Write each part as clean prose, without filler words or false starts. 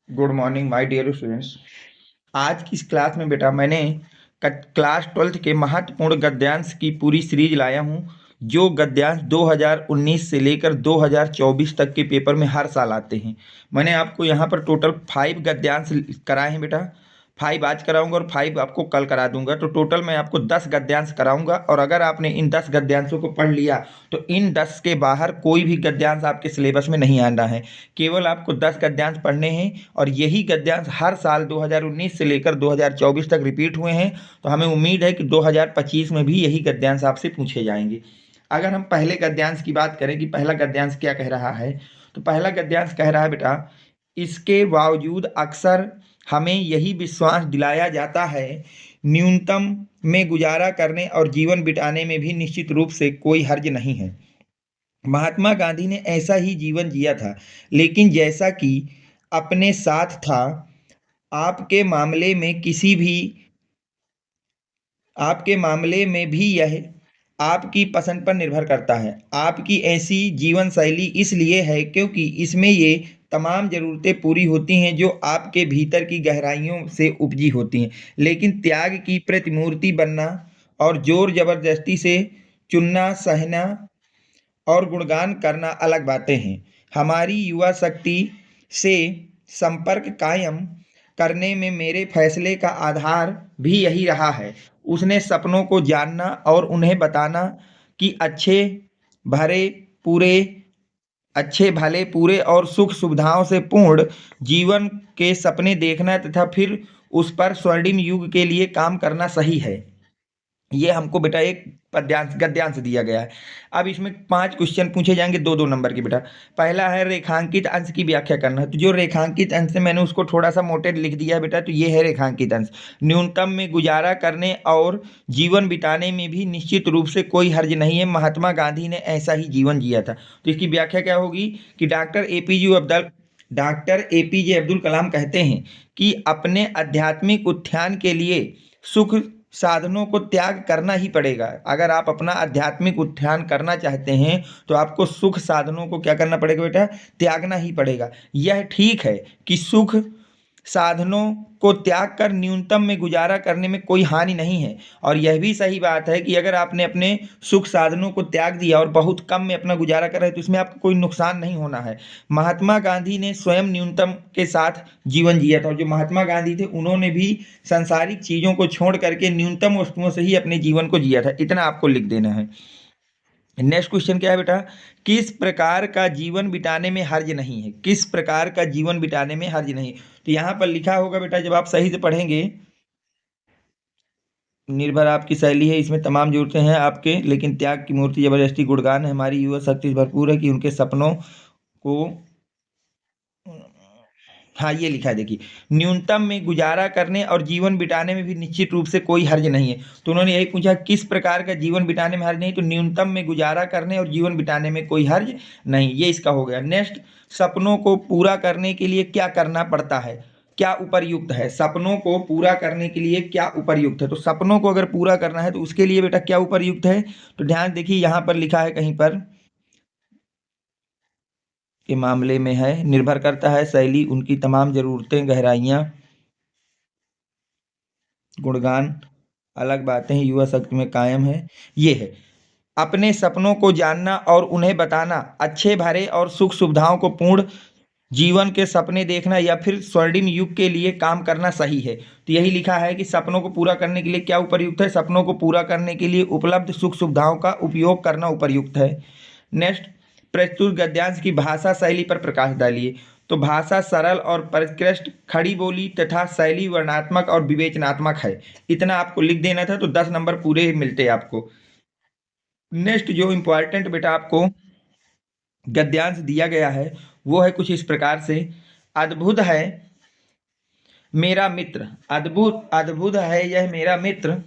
Good morning my dear students. आज की इस क्लास में बेटा मैंने क्लास 12th के महत्वपूर्ण गद्यांश की पूरी सीरीज लाया हूँ, जो गद्यांश 2019 से लेकर 2024 तक के पेपर में हर साल आते हैं। मैंने आपको यहाँ पर टोटल 5 गद्यांश कराए हैं बेटा। 5 आज कराऊंगा और 5 आपको कल करा दूंगा, तो टोटल मैं आपको 10 गद्यांश कराऊंगा। और अगर आपने इन 10 गद्यांशों को पढ़ लिया तो इन 10 के बाहर कोई भी गद्यांश आपके सिलेबस में नहीं आना है। केवल आपको 10 गद्यांश पढ़ने हैं और यही गद्यांश हर साल 2019 से लेकर 2024 तक रिपीट हुए हैं। तो हमें उम्मीद है कि 2025 में भी यही गद्यांश आपसे पूछे जाएंगे। अगर हम पहले गद्यांश की बात करें कि पहला गद्यांश क्या कह रहा है, तो पहला गद्यांश कह रहा है बेटा, इसके बावजूद अक्सर हमें यही विश्वास दिलाया जाता है, न्यूनतम में गुजारा करने और जीवन बिताने में भी निश्चित रूप से कोई हर्ज नहीं है। महात्मा गांधी ने ऐसा ही जीवन जिया था, लेकिन जैसा कि अपने साथ था, आपके मामले में किसी भी आपके मामले में भी यह आपकी पसंद पर निर्भर करता है। आपकी ऐसी जीवन शैली इसलिए है क्योंकि इसमें ये तमाम ज़रूरतें पूरी होती हैं जो आपके भीतर की गहराइयों से उपजी होती हैं। लेकिन त्याग की प्रतिमूर्ति बनना और जोर ज़बरदस्ती से चुनना, सहना और गुणगान करना अलग बातें हैं। हमारी युवा शक्ति से संपर्क कायम करने में मेरे फैसले का आधार भी यही रहा है। उसने सपनों को जानना और उन्हें बताना कि भरे पूरे अच्छे भले पूरे और सुख सुविधाओं से पूर्ण जीवन के सपने देखना तथा फिर उस पर स्वर्णिम युग के लिए काम करना सही है। ये हमको बेटा एक पद्यांश गद्यांश दिया गया है। अब इसमें 5 क्वेश्चन पूछे जाएंगे, 2-2 नंबर के बेटा। पहला है रेखांकित अंश की व्याख्या करना है। तो जो रेखांकित अंश है मैंने उसको थोड़ा सा मोटे लिख दिया है बेटा, तो ये है रेखांकित अंश। न्यूनतम में गुजारा करने और जीवन बिताने में भी निश्चित रूप से कोई हर्ज नहीं है। महात्मा गांधी ने ऐसा ही जीवन जिया था। तो इसकी व्याख्या क्या होगी कि डॉक्टर एपीजे अब्दुल कलाम कहते हैं कि अपने आध्यात्मिक उत्थान के लिए सुख साधनों को त्याग करना ही पड़ेगा। अगर आप अपना आध्यात्मिक उत्थान करना चाहते हैं तो आपको सुख साधनों को क्या करना पड़ेगा बेटा, त्यागना ही पड़ेगा। यह ठीक है कि सुख साधनों को त्याग कर न्यूनतम में गुजारा करने में कोई हानि नहीं है, और यह भी सही बात है कि अगर आपने अपने सुख साधनों को त्याग दिया और बहुत कम में अपना गुजारा कर रहे हैं तो इसमें आपको कोई नुकसान नहीं होना है। महात्मा गांधी ने स्वयं न्यूनतम के साथ जीवन जिया था, और जो महात्मा गांधी थे उन्होंने भी सांसारिक चीज़ों को छोड़ करके न्यूनतम वस्तुओं से ही अपने जीवन को जिया था। इतना आपको लिख देना है। नेक्स्ट क्वेश्चन क्या है बेटा, किस प्रकार का जीवन बिताने में हर्ज नहीं है। किस प्रकार का जीवन बिताने में हर्ज नहीं है, तो यहाँ पर लिखा होगा बेटा, जब आप सही से पढ़ेंगे, निर्भर आपकी शैली है, इसमें तमाम जरूरतें हैं आपके, लेकिन त्याग की मूर्ति जबरदस्ती गुणगान है, हमारी युवा शक्ति भरपूर है कि उनके सपनों को, हाँ ये लिखा है देखिए, न्यूनतम में गुजारा करने और जीवन बिताने में भी निश्चित रूप से कोई हर्ज नहीं है। तो उन्होंने यही पूछा किस प्रकार का जीवन बिताने में हर्ज नहीं, तो न्यूनतम में गुजारा करने और जीवन बिताने में कोई हर्ज नहीं, ये इसका हो गया। नेक्स्ट, सपनों को पूरा करने के लिए क्या करना पड़ता है, क्या उपर्युक्त है। सपनों को पूरा करने के लिए क्या उपर्युक्त है, तो सपनों को अगर पूरा करना है तो उसके लिए बेटा क्या उपर्युक्त है, तो ध्यान देखिए यहाँ पर लिखा है कहीं पर के मामले में है, निर्भर करता है शैली, उनकी तमाम ज़रूरतें, गहराइयाँ, गुणगान, अलग बातें हैं, युवा शक्ति में कायम है। ये है अपने सपनों को जानना और उन्हें बताना, अच्छे भरे और सुख सुविधाओं को पूर्ण जीवन के सपने देखना या फिर स्वर्णिम युग के लिए काम करना सही है। तो यही लिखा है कि सपनों को पूरा करने के लिए क्या उपर्युक्त है, सपनों को पूरा करने के लिए उपलब्ध सुख सुविधाओं का उपयोग करना उपर्युक्त है। नेक्स्ट, प्रस्तुत गद्यांश की भाषा शैली पर प्रकाश डालिए। तो भाषा सरल और परिष्कृत, खड़ी बोली तथा शैली वर्णनात्मक और विवेचनात्मक है। इतना आपको लिख देना था, तो 10 नंबर पूरे मिलते आपको। नेक्स्ट जो इम्पोर्टेंट बेटा आपको गद्यांश दिया गया है वो है कुछ इस प्रकार से, अद्भुत है मेरा मित्र, अद्भुत अद्भुत है यह मेरा मित्र,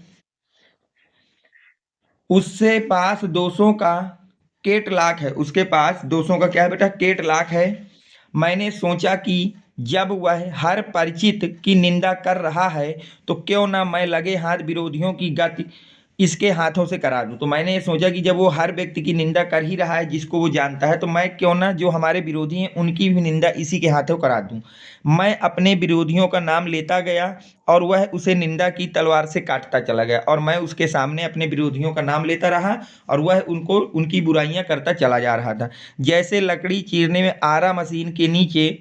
उससे पास दोषों का केट लाख है। उसके पास दोषों का क्या है बेटा, केट लाख है। मैंने सोचा कि जब वह हर परिचित की निंदा कर रहा है तो क्यों ना मैं लगे हाथ विरोधियों की गति इसके हाथों से करा दूं। तो मैंने ये सोचा कि जब वो हर व्यक्ति की निंदा कर ही रहा है जिसको वो जानता है, तो मैं क्यों ना जो हमारे विरोधी हैं उनकी भी निंदा इसी के हाथों करा दूं। मैं अपने विरोधियों का नाम लेता गया और वह उसे निंदा की तलवार से काटता चला गया, और मैं उसके सामने अपने विरोधियों का नाम लेता रहा और वह उनको उनकी बुराइयां करता चला जा रहा था। जैसे लकड़ी चीरने में आरा मशीन के नीचे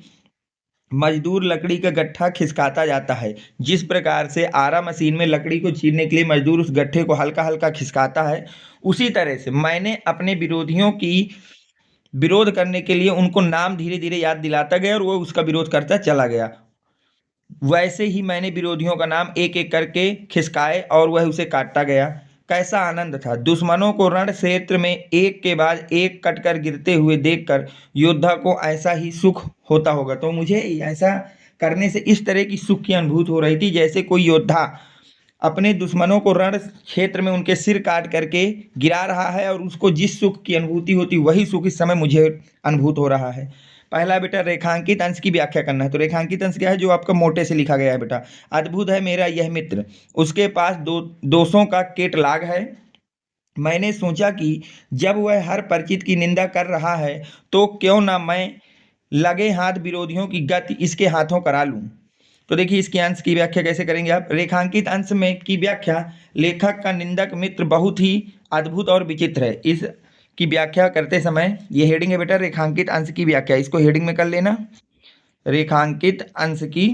मजदूर लकड़ी का गट्ठा खिसकाता जाता है, जिस प्रकार से आरा मशीन में लकड़ी को चीरने के लिए मजदूर उस गट्ठे को हल्का हल्का खिसकाता है, उसी तरह से मैंने अपने विरोधियों की विरोध करने के लिए उनको नाम धीरे धीरे याद दिलाता गया और वो उसका विरोध करता चला गया। वैसे ही मैंने विरोधियों का नाम एक एक करके खिसकाए और वह उसे काटता गया। कैसा आनंद था दुश्मनों को रण क्षेत्र में एक के बाद एक कटकर गिरते हुए देखकर। योद्धा को ऐसा ही सुख होता होगा। तो मुझे ऐसा करने से इस तरह की सुख की अनुभूति हो रही थी जैसे कोई योद्धा अपने दुश्मनों को रण क्षेत्र में उनके सिर काट करके गिरा रहा है, और उसको जिस सुख की अनुभूति होती वही सुख इस समय मुझे अनुभूत हो रहा है। पहला बेटा रेखांकित अंश की व्याख्या करना है। तो रेखांकित अंश क्या है? जो आपका मोटे से लिखा गया है बेटा। अद्भुत है मेरा यह मित्र, उसके पास दोषों का केटलाग है। मैंने सोचा कि जब वह हर परिचित की निंदा कर रहा है तो क्यों ना मैं लगे हाथ विरोधियों की गति इसके हाथों करा लूं। तो देखिए इसके अंश की व्याख्या कैसे करेंगे आप। रेखांकित अंश में की व्याख्या, लेखक का निंदक मित्र बहुत ही अद्भुत और विचित्र है। इस की व्याख्या करते समय ये हेडिंग है बेटा, रेखांकित अंश की व्याख्या, इसको हेडिंग में कर लेना, रेखांकित अंश की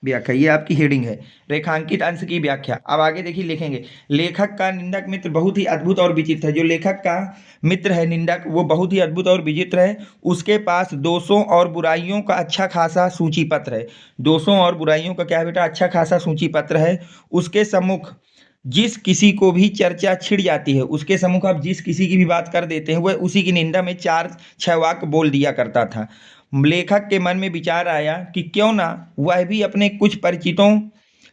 व्याख्या। ये आपकी हेडिंग है, रेखांकित अंश की व्याख्या। अब आगे देखिए लिखेंगे, लेखक का निंदक मित्र बहुत ही अद्भुत और विचित्र है। जो लेखक का मित्र है निंदक, वो बहुत ही अद्भुत और विचित्र है। उसके पास दोषों और बुराइयों का अच्छा खासा सूची पत्र है। दोषों और बुराइयों का क्या है बेटा? अच्छा खासा सूची पत्र है। उसके सम्मुख जिस किसी को भी चर्चा छिड़ जाती है, उसके सम्मुख आप जिस किसी की भी बात कर देते हैं, वह उसी की निंदा में 4-6 वाक्य बोल दिया करता था। लेखक के मन में विचार आया कि क्यों ना वह भी अपने कुछ परिचितों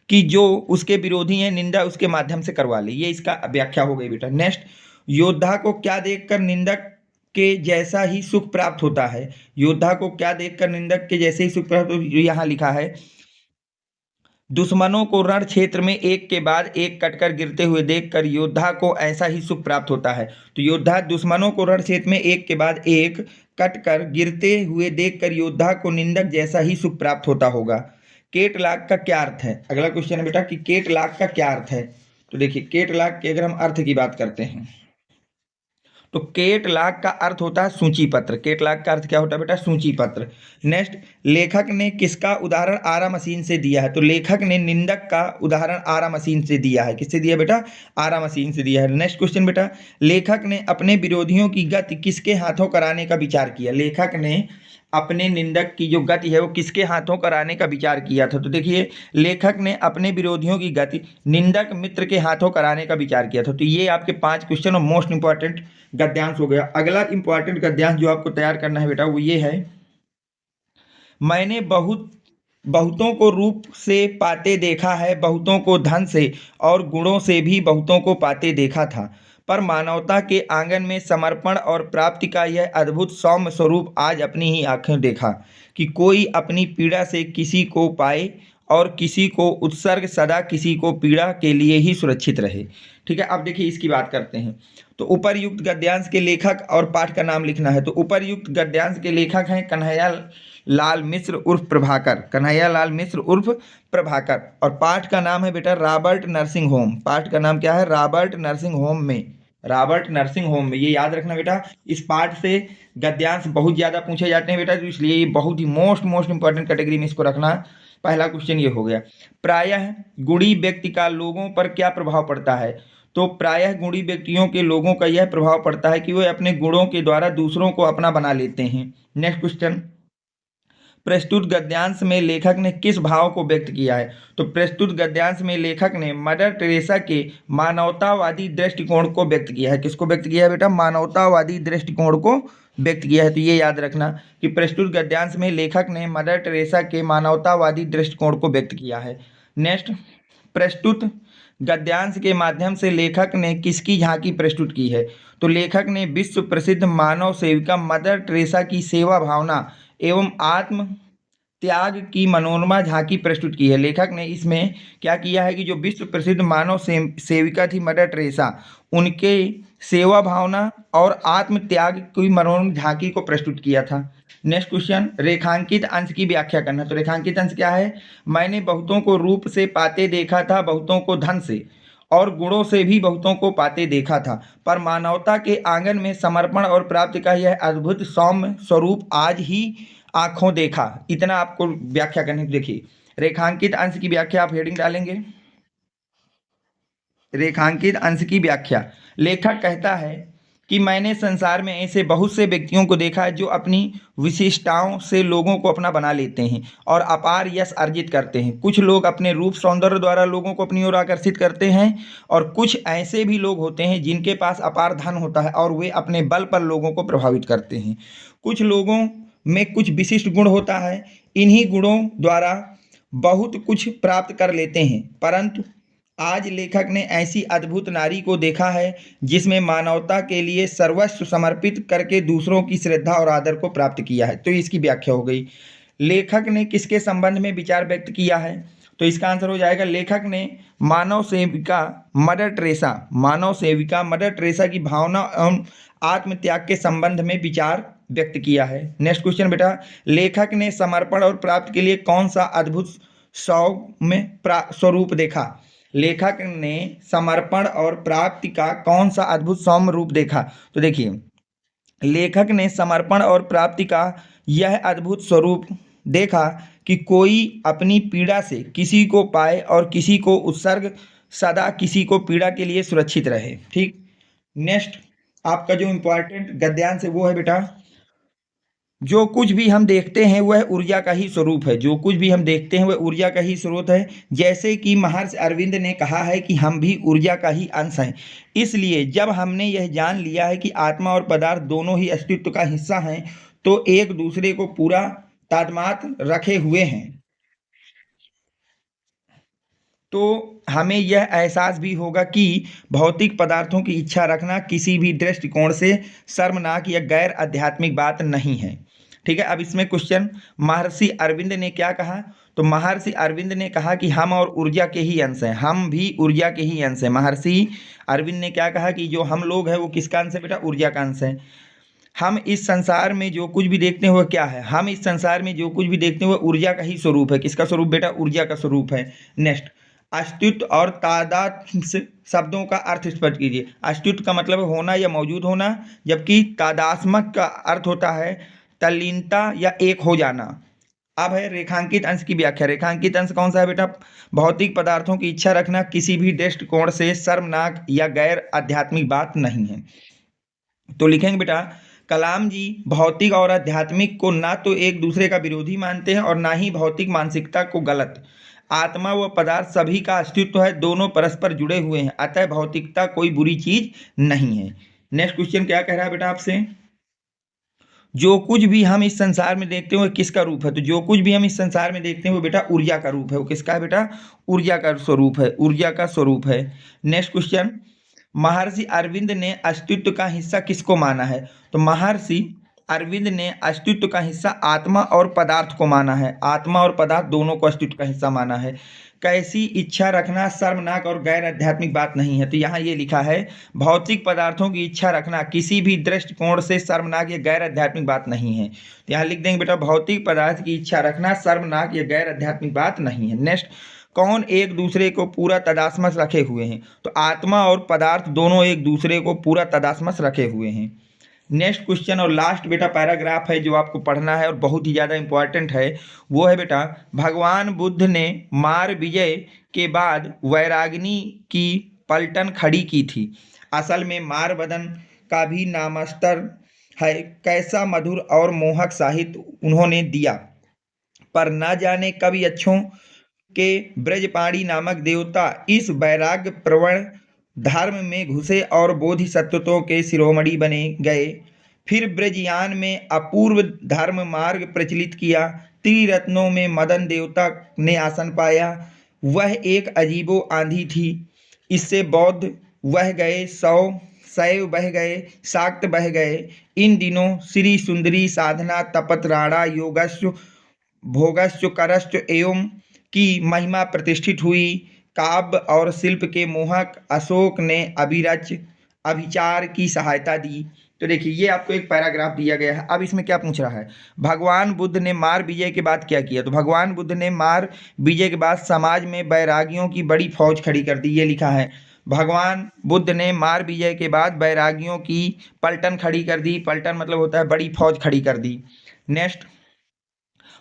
की जो उसके विरोधी हैं निंदा उसके माध्यम से करवा ले। ये इसका व्याख्या हो गई बेटा। नेक्स्ट, योद्धा को क्या देखकर निंदक के जैसा ही सुख प्राप्त होता है। योद्धा को क्या देखकर निंदक के जैसे ही सुख प्राप्त होता है? यहाँ लिखा है, दुश्मनों को रण क्षेत्र में एक के बाद एक कटकर गिरते हुए देखकर योद्धा को ऐसा ही सुख प्राप्त होता है। तो योद्धा दुश्मनों को रण क्षेत्र में एक के बाद एक कटकर गिरते हुए देखकर योद्धा को निंदक जैसा ही सुख प्राप्त होता होगा। केटलाग का क्या अर्थ है? अगला क्वेश्चन है बेटा कि केटलाग का क्या अर्थ है। तो देखिए केटलाग के अगर हम अर्थ की बात करते हैं तो केटलाग का अर्थ होता है सूची पत्र। केटलाग का अर्थ क्या होता है बेटा? सूची पत्र। नेक्स्ट, लेखक ने किसका उदाहरण आरा मशीन से दिया है। तो लेखक ने निंदक का उदाहरण आरा मशीन से दिया है। किससे दिया बेटा? आरा मशीन से दिया है। नेक्स्ट क्वेश्चन बेटा, लेखक ने अपने विरोधियों की गति किसके हाथों कराने का विचार किया। लेखक ने अपने निंदक की जो गति है वो किसके हाथों कराने का विचार किया था। तो देखिए लेखक ने अपने विरोधियों की गति निंदक मित्र के हाथों कराने का विचार किया था। तो ये आपके 5 क्वेश्चन और मोस्ट इंपॉर्टेंट गद्यांश हो गया। अगला इंपॉर्टेंट गद्यांश जो आपको तैयार करना है बेटा वो ये है, मैंने बहुतों को रूप से पाते देखा है, बहुतों को धन से और गुणों से भी बहुतों को पाते देखा था, पर मानवता के आंगन में समर्पण और प्राप्ति का यह अद्भुत सौम्य स्वरूप आज अपनी ही आंखें देखा कि कोई अपनी पीड़ा से किसी को पाए और किसी को उत्सर्ग सदा किसी को पीड़ा के लिए ही सुरक्षित रहे। ठीक है, अब देखिए इसकी बात करते हैं। तो उपर्युक्त गद्यांश के लेखक और पाठ का नाम लिखना है। तो उपर्युक्त गद्यांश के लेखक हैं कन्हैया लाल मिश्र उर्फ प्रभाकर, कन्हैया लाल मिश्र उर्फ प्रभाकर। और पाठ का नाम है बेटा रॉबर्ट नर्सिंग होम। पाठ का नाम क्या है? रॉबर्ट नर्सिंग होम में, रॉबर्ट नर्सिंग होम में। ये याद रखना बेटा, इस पाठ से गद्यांश बहुत ज़्यादा पूछे जाते हैं बेटा, तो इसलिए ये बहुत ही मोस्ट इंपॉर्टेंट कैटेगरी में इसको रखना। पहला क्वेश्चन ये हो गया। प्रायः गुणी व्यक्ति का लोगों पर क्या प्रभाव पड़ता है। तो प्रायः गुणी व्यक्तियों के लोगों का यह प्रभाव पड़ता है कि वे अपने गुणों के द्वारा दूसरों को अपना बना लेते हैं। नेक्स्ट क्वेश्चन, प्रस्तुत गद्यांश में लेखक ने किस भाव को व्यक्त किया है। तो प्रस्तुत गद्यांश में लेखक ने मदर टेरेसा के मानवतावादी दृष्टिकोण को व्यक्त किया है। किसको व्यक्त किया है बेटा? मानवतावादी दृष्टिकोण को व्यक्त किया है। तो ये याद रखना कि प्रस्तुत गद्यांश में लेखक ने मदर टेरेसा के मानवतावादी दृष्टिकोण को व्यक्त किया है। नेक्स्ट, प्रस्तुत गद्यांश के माध्यम से लेखक ने किसकी झांकी प्रस्तुत की है। तो लेखक ने विश्व प्रसिद्ध मानव सेविका मदर टेरेसा की सेवा भावना एवं आत्म त्याग की मनोरमा झांकी प्रस्तुत की है। लेखक ने इसमें क्या किया है कि जो विश्व प्रसिद्ध मानव सेविका थी मदर टेरेसा, उनके सेवा भावना और आत्म त्याग की मनोरम झांकी को प्रस्तुत किया था। नेक्स्ट क्वेश्चन, रेखांकित अंश की व्याख्या करना। तो रेखांकित अंश क्या है? मैंने बहुतों को रूप से पाते देखा था, बहुतों को धन से और गुणों से भी बहुतों को पाते देखा था, पर मानवता के आंगन में समर्पण और प्राप्ति का यह अद्भुत सौम्य स्वरूप आज ही आंखों देखा। इतना आपको व्याख्या करनी। देखिए, रेखांकित अंश की व्याख्या आप हेडिंग डालेंगे, रेखांकित अंश की व्याख्या। लेखक कहता है कि मैंने संसार में ऐसे बहुत से व्यक्तियों को देखा है जो अपनी विशिष्टताओं से लोगों को अपना बना लेते हैं और अपार यश अर्जित करते हैं। कुछ लोग अपने रूप सौंदर्य द्वारा लोगों को अपनी ओर आकर्षित करते हैं और कुछ ऐसे भी लोग होते हैं जिनके पास अपार धन होता है और वे अपने बल पर लोगों को प्रभावित करते हैं। कुछ लोगों में कुछ विशिष्ट गुण होता है, इन्हीं गुणों द्वारा बहुत कुछ प्राप्त कर लेते हैं, परंतु आज लेखक ने ऐसी अद्भुत नारी को देखा है जिसमें मानवता के लिए सर्वस्व समर्पित करके दूसरों की श्रद्धा और आदर को प्राप्त किया है। तो इसकी व्याख्या हो गई। लेखक ने किसके संबंध में विचार व्यक्त किया है? तो इसका आंसर हो जाएगा, लेखक ने मानव सेविका मदर टेरेसा, मानव सेविका मदर टेरेसा की भावना एवं आत्मत्याग के संबंध में विचार व्यक्त किया है। नेक्स्ट क्वेश्चन बेटा, लेखक ने समर्पण और प्राप्ति के लिए कौन सा अद्भुत सौम्य स्वरूप देखा? लेखक ने समर्पण और प्राप्ति का कौन सा अद्भुत सौम्य रूप देखा? तो देखिए, लेखक ने समर्पण और प्राप्ति का यह अद्भुत स्वरूप देखा कि कोई अपनी पीड़ा से किसी को पाए और किसी को उत्सर्ग सदा किसी को पीड़ा के लिए सुरक्षित रहे। ठीक। नेक्स्ट आपका जो इम्पोर्टेंट गद्यांश है वो है बेटा, जो कुछ भी हम देखते हैं वह ऊर्जा का ही स्वरूप है। जो कुछ भी हम देखते हैं वह ऊर्जा का ही स्रोत है। जैसे कि महर्षि अरविंद ने कहा है कि हम भी ऊर्जा का ही अंश हैं। इसलिए जब हमने यह जान लिया है कि आत्मा और पदार्थ दोनों ही अस्तित्व का हिस्सा हैं, तो एक दूसरे को पूरा तादात्म्य रखे हुए हैं, तो हमें यह एहसास भी होगा कि भौतिक पदार्थों की इच्छा रखना किसी भी दृष्टिकोण से शर्मनाक या गैर आध्यात्मिक बात नहीं है। ठीक है। अब इसमें क्वेश्चन, महर्षि अरविंद ने क्या कहा? तो महर्षि अरविंद ने कहा कि हम और ऊर्जा के ही अंश हैं, हम भी ऊर्जा के ही अंश हैं। महर्षि अरविंद ने क्या कहा कि जो हम लोग हैं वो किसका अंश है बेटा? ऊर्जा का अंश है। हम इस संसार में जो कुछ भी देखते हैं वह क्या है? हम इस संसार में जो कुछ भी देखते हैं वह ऊर्जा का ही स्वरूप है। किसका स्वरूप बेटा? ऊर्जा का स्वरूप है। नेक्स्ट, अस्तित्व और तादात्म्य शब्दों का अर्थ स्पष्ट कीजिए। अस्तित्व का मतलब होना या मौजूद होना, जबकि तादात्म्य का अर्थ होता है तल्लीनता या एक हो जाना। अब है रेखांकित अंश की व्याख्या। रेखांकित अंश कौन सा है बेटा? भौतिक पदार्थों की इच्छा रखना किसी भी दृष्टिकोण से शर्मनाक या गैर आध्यात्मिक बात नहीं है। तो लिखेंगे बेटा, कलाम जी भौतिक और आध्यात्मिक को ना तो एक दूसरे का विरोधी मानते हैं और ना ही भौतिक मानसिकता को गलत। आत्मा व पदार्थ सभी का अस्तित्व है, दोनों परस्पर जुड़े हुए हैं, अतः भौतिकता कोई बुरी चीज नहीं है। नेक्स्ट क्वेश्चन क्या कह रहा है बेटा आपसे? जो कुछ भी हम इस संसार में देखते हैं वो किसका रूप है? तो जो कुछ भी हम इस संसार में देखते हैं वो बेटा ऊर्जा का रूप है। वो किसका है बेटा? ऊर्जा का स्वरूप है, ऊर्जा का स्वरूप है। नेक्स्ट क्वेश्चन, महर्षि अरविंद ने अस्तित्व का हिस्सा किसको माना है? तो महर्षि अरविंद ने अस्तित्व का हिस्सा आत्मा और पदार्थ को माना है। आत्मा और पदार्थ दोनों को अस्तित्व का हिस्सा माना है। कैसी इच्छा रखना शर्मनाक और गैर आध्यात्मिक बात नहीं है। तो यहाँ ये लिखा है, भौतिक पदार्थों की इच्छा रखना किसी भी दृष्टिकोण से शर्मनाक या गैर आध्यात्मिक बात नहीं है। तो यहाँ लिख देंगे बेटा, भौतिक पदार्थ की इच्छा रखना शर्मनाक या गैर आध्यात्मिक बात नहीं है। नेक्स्ट, कौन एक दूसरे को पूरा तदास्मस रखे हुए हैं? तो आत्मा और पदार्थ दोनों एक दूसरे को पूरा तदास्मस रखे हुए हैं। नेक्स्ट क्वेश्चन और लास्ट बेटा पैराग्राफ है जो आपको पढ़ना है और बहुत ही ज़्यादा इंपॉर्टेंट है, वो है बेटा, भगवान बुद्ध ने मार विजय के बाद वैराग्नि की पलटन खड़ी की थी। असल में मारवदन का भी नामास्तर है। कैसा मधुर और मोहक साहित्य उन्होंने दिया, पर न जाने कब यक्षों के ब्रजपाणी नामक देवता इस वैराग्य प्रवण धर्म में घुसे और बोधिसत्वों के शिरोमणि बने गए। फिर ब्रजयान में अपूर्व धर्म मार्ग प्रचलित किया। त्रिरत्नों में मदन देवता ने आसन पाया। वह एक अजीबो आंधी थी। इससे बौद्ध बह गए, शैव बह गए, शाक्त बह गए। इन दिनों श्री सुंदरी साधना तपत राणा योगस्व भोगश्च करश्च एवं की महिमा प्रतिष्ठित हुई। काव्य और शिल्प के मोहक अशोक ने अभिचार की सहायता दी। तो देखिए ये आपको एक पैराग्राफ दिया गया है। अब इसमें क्या पूछ रहा है, भगवान बुद्ध ने मार विजय के बाद क्या किया। तो भगवान बुद्ध ने मार विजय के बाद समाज में बैरागियों की बड़ी फौज खड़ी कर दी, ये लिखा है। भगवान बुद्ध ने मार विजय के बाद बैरागियों की पलटन खड़ी कर दी। पलटन मतलब होता है बड़ी फौज खड़ी कर दी। नेक्स्ट,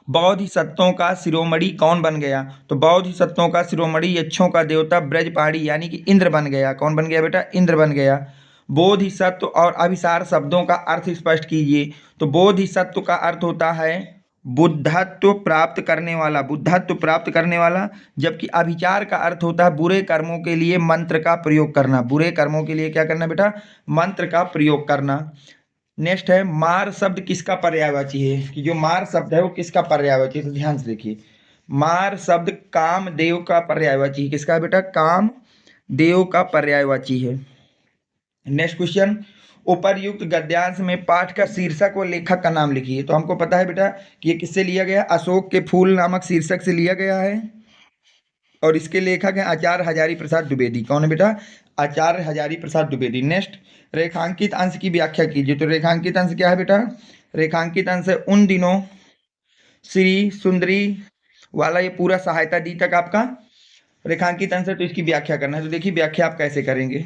बोधिसत्वों का शिरोमणि कौन बन गया। तो बोधिसत्वों का शिरोमणि यक्षों का देवता ब्रजपाणी यानी कि इंद्र बन गया। कौन बन गया बेटा, इंद्र बन गया। बोधिसत्व और अभिसार शब्दों का अर्थ स्पष्ट कीजिए। तो बोधिसत्व का अर्थ होता है बुद्धत्व प्राप्त करने वाला, बुद्धत्व प्राप्त करने वाला। जबकि अभिचार का अर्थ होता है बुरे कर्मों के लिए मंत्र का प्रयोग करना। बुरे कर्मों के लिए क्या करना बेटा, मंत्र का प्रयोग करना। नेक्स्ट है, मार शब्द किसका पर्यायवाची है, कि जो मार शब्द है वो किसका पर्यायवाची है। तो ध्यान से देखिए, मार शब्द कामदेव का पर्यायवाची है। किसका है बेटा, कामदेव का पर्यायवाची है। नेक्स्ट क्वेश्चन, उपर्युक्त गद्यांश में पाठ का शीर्षक व लेखक का नाम लिखिए। तो हमको पता है बेटा कि ये किससे लिया गया, अशोक के फूल नामक शीर्षक से लिया गया है और इसके लेखक हैं आचार्य हजारी प्रसाद द्विवेदी। कौन है बेटा, आचार्य हजारी प्रसाद द्विवेदी। नेक्स्ट, रेखांकित अंश की व्याख्या कीजिए। तो रेखांकित अंश क्या है बेटा, रेखांकित अंश है उन दिनों श्री सुंदरी वाला ये पूरा सहायता दी तक आपका रेखांकित अंश है। तो इसकी व्याख्या करना है। तो देखिए व्याख्या आप कैसे करेंगे।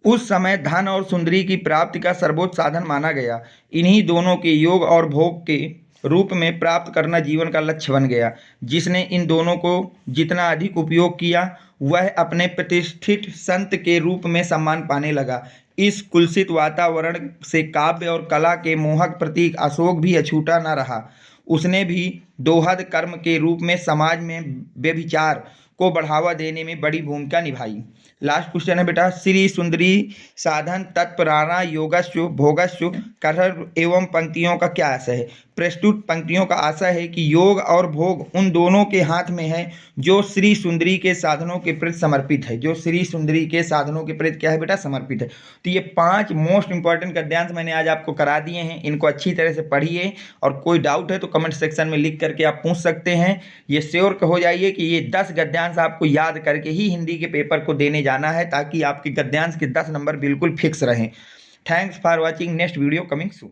उस समय धन और सुंदरी की प्राप्ति का सर्वोच्च साधन माना गया। इन्हीं दोनों के योग और भोग के रूप में प्राप्त करना जीवन का लक्ष्य बन गया। जिसने इन दोनों को जितना अधिक उपयोग किया वह अपने प्रतिष्ठित संत के रूप में सम्मान पाने लगा। इस कुलसित वातावरण से काव्य और कला के मोहक प्रतीक अशोक भी अछूता न रहा। उसने भी दोहद कर्म के रूप में समाज में व्यभिचार को बढ़ावा देने में बड़ी भूमिका निभाई। लास्ट क्वेश्चन है बेटा, श्री सुंदरी साधन तत्पराणा योगस्व भोगस्व करह एवं पंक्तियों का क्या आशय है। प्रस्तुत पंक्तियों का आशय है कि योग और भोग उन दोनों के हाथ में है जो श्री सुंदरी के साधनों के प्रति समर्पित है। जो श्री सुंदरी के साधनों के प्रति क्या है बेटा, समर्पित है। तो ये 5 मोस्ट इंपॉर्टेंट गद्यांश मैंने आज आपको करा दिए हैं। इनको अच्छी तरह से पढ़िए और कोई डाउट है तो कमेंट सेक्शन में लिख करके आप पूछ सकते हैं। ये श्योर हो जाइए कि ये 10 गद्यांश आपको याद करके ही हिंदी के पेपर को देने जाना है ताकि आपके गद्यांश के 10 नंबर बिल्कुल फिक्स रहें। Thanks for watching, next video coming soon.